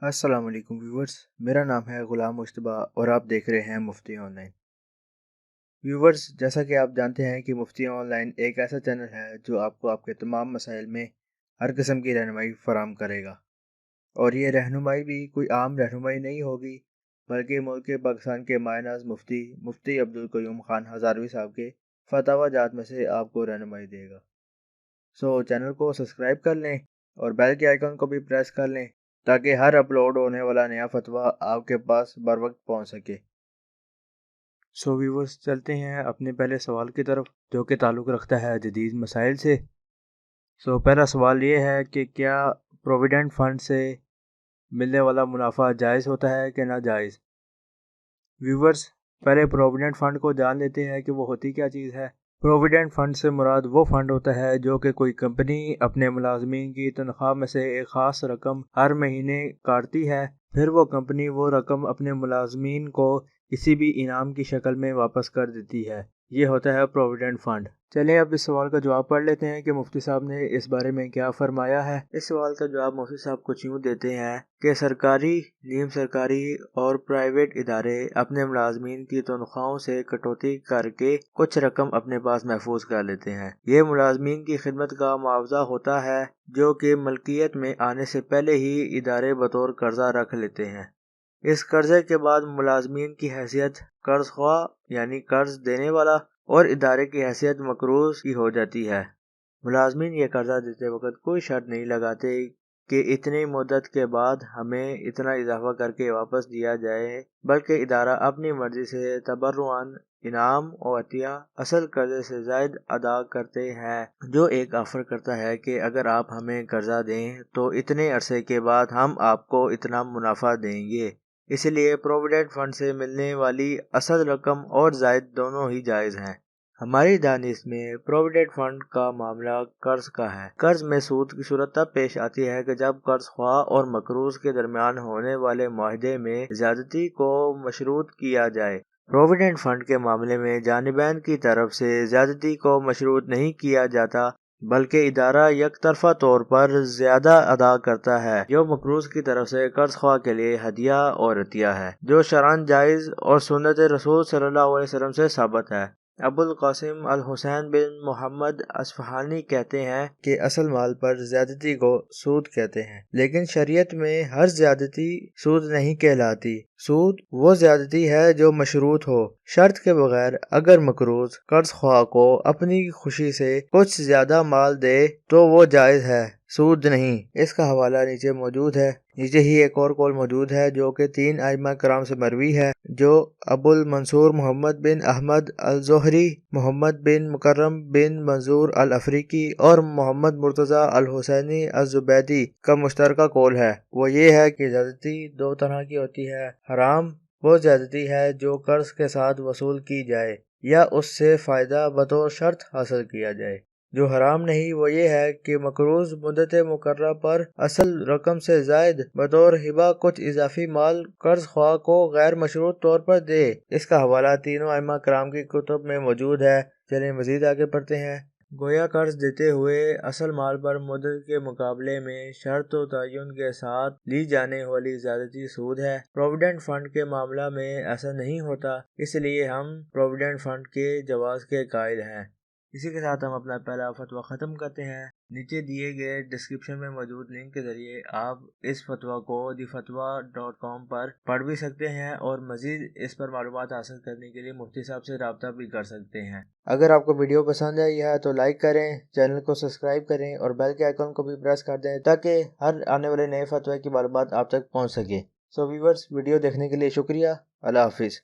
अस्सलाम वालेकुम व्यूवर्स, मेरा नाम है गुलाम मुश्तबा और आप देख रहे हैं मुफ्ती ऑनलाइन। व्यूवर्स, जैसा कि आप जानते हैं कि मुफ्ती ऑनलाइन एक ऐसा चैनल है जो आपको आपके तमाम मसाइल में हर किस्म की रहनुमाई फराहम करेगा। और ये रहनुमाई भी कोई आम रहनुमाई नहीं होगी, बल्कि मुल्क पाकिस्तान के मायनाज मुफ्ती अब्दुल क़य्यूम खान हज़ारवी साहब के फतवा जात में से आपको रहनुमाई देगा। सो चैनल को सब्सक्राइब कर लें और बेल के आइकन को भी प्रेस कर लें ताकि हर अपलोड होने वाला नया फतवा आपके पास बर वक्त पहुँच सके। सो व्यूवर्स, चलते हैं अपने पहले सवाल की तरफ, जो कि ताल्लुक़ रखता है जदीद मसाइल से। पहला सवाल ये है कि क्या प्रोविडेंट फंड से मिलने वाला मुनाफा जायज़ होता है कि नाजायज़। व्यूवर्स, पहले प्रोविडेंट फंड को जान लेते हैं कि वो होती क्या चीज़ है। प्रोविडेंट फंड से मुराद वो फंड होता है जो कि कोई कंपनी अपने मुलाजमीन की तनख्वाह में से एक ख़ास रकम हर महीने काटती है, फिर वो कंपनी वो रकम अपने मुलाजमीन को किसी भी इनाम की शक्ल में वापस कर देती है। ये होता है प्रोविडेंट फंड। चलिए अब इस सवाल का जवाब पढ़ लेते हैं कि मुफ्ती साहब ने इस बारे में क्या फरमाया है। इस सवाल का जवाब मुफ्ती साहब कुछ यूँ देते हैं कि सरकारी, नीम सरकारी और प्राइवेट इदारे अपने मुलाजमीन की तनख्वाहों से कटौती करके कुछ रकम अपने पास महफूज कर लेते हैं। ये मुलाजमीन की खिदमत का मुआवजा होता है जो कि मलकियत में आने से पहले ही इदारे बतौर कर्जा रख लेते हैं। इस कर्जे के बाद मुलाजमीन की हैसियत कर्ज ख्वाह यानी कर्ज देने वाला और इदारे की हैसियत मकरूज की हो जाती है। मुलाजमीन ये कर्जा देते वक्त कोई शर्त नहीं लगाते कि इतनी मुद्दत के बाद हमें इतना इजाफा करके वापस दिया जाए, बल्कि इदारा अपनी मर्जी से तबर्रुआन इनाम और अतिया असल कर्जे से जायद अदा करते हैं, जो एक ऑफर करता है कि अगर आप हमें कर्जा दें तो इतने अरसे के बाद हम आपको इतना मुनाफा देंगे। इसलिए प्रोविडेंट फंड से मिलने वाली असल रकम और जायद दोनों ही जायज़ हैं। हमारी दानिश में प्रोविडेंट फंड का मामला कर्ज का है। कर्ज में सूद की सूरत तब पेश आती है कि जब कर्ज ख्वाह और मकरूज के दरमियान होने वाले मुआहदे में ज्यादती को मशरूत किया जाए। प्रोविडेंट फंड के मामले में जानिबैन की तरफ से ज्यादती को मशरूत नहीं किया जाता, बल्कि इदारा यकतरफा तौर पर ज्यादा अदा करता है, जो मकरूज की तरफ से कर्ज ख्वाह के लिए हदिया और अतिया है, जो शरअन जायज और सुन्नत रसूल सल्लल्लाहु अलैहि वसल्लम से साबित है। अबुल कासिम अल हुसैन बिन मोहम्मद असफहानी कहते हैं कि असल माल पर ज्यादती को सूद कहते हैं, लेकिन शरीयत में हर ज्यादती सूद नहीं कहलाती। सूद वो ज्यादती है जो मशरूत हो, शर्त के बगैर। अगर मकरूज कर्ज ख्वाह को अपनी खुशी से कुछ ज्यादा माल दे तो वो जायज है, सूद नहीं। इसका हवाला नीचे मौजूद है। नीचे ही एक और कौल मौजूद है जो कि 3 आइमा कराम से मरवी है, जो अबुल मंसूर मोहम्मद बिन अहमद अल जोहरी, मोहम्मद बिन मुकर्रम बिन मंजूर अल अफरीकी और मोहम्मद मुर्तजा अल हुसैनी अल जुबैदी का मुश्तरका कौल है। वो ये है कि ज्यादती दो तरह की होती है। हराम वो ज्यादती है जो कर्ज के साथ वसूल की जाए या उससे फायदा बतौर शर्त हासिल किया जाए। जो हराम नहीं वो ये है कि मकरूज मुद्दत मुकर्रर पर असल रकम से जायद बतौर हिबा कुछ इजाफी माल कर्ज ख्वाह को गैर मशरूत तौर पर दे। इसका हवाला तीनों आइमा कराम की कुतुब में मौजूद है। चलिए मजीद आगे पढ़ते हैं। गोया कर्ज देते हुए असल माल पर मुद्दत के मुकाबले में शर्त व तयन के साथ ली जाने वाली ज्यादती सूद है। प्रोविडेंट फंड के मामला में ऐसा नहीं होता, इसलिए हम प्रोविडेंट फंड के जवाज के कायल हैं। इसी के साथ हम अपना पहला फतवा ख़त्म करते हैं। नीचे दिए गए डिस्क्रिप्शन में मौजूद लिंक के जरिए आप इस फतवा को thefatwa.com पर पढ़ भी सकते हैं और मज़ीद इस पर मालूमात हासिल करने के लिए मुफ्ती साहब से रब्ता भी कर सकते हैं। अगर आपको वीडियो पसंद आई है तो लाइक करें, चैनल को सब्सक्राइब करें और बेल के आइकन को भी प्रेस कर दें ताकि हर आने वाले नए फतवे की मालूमात आप तक पहुँच सके। व्यूवर्स, वीडियो देखने के लिए शुक्रिया। अल्लाह हाफिज़।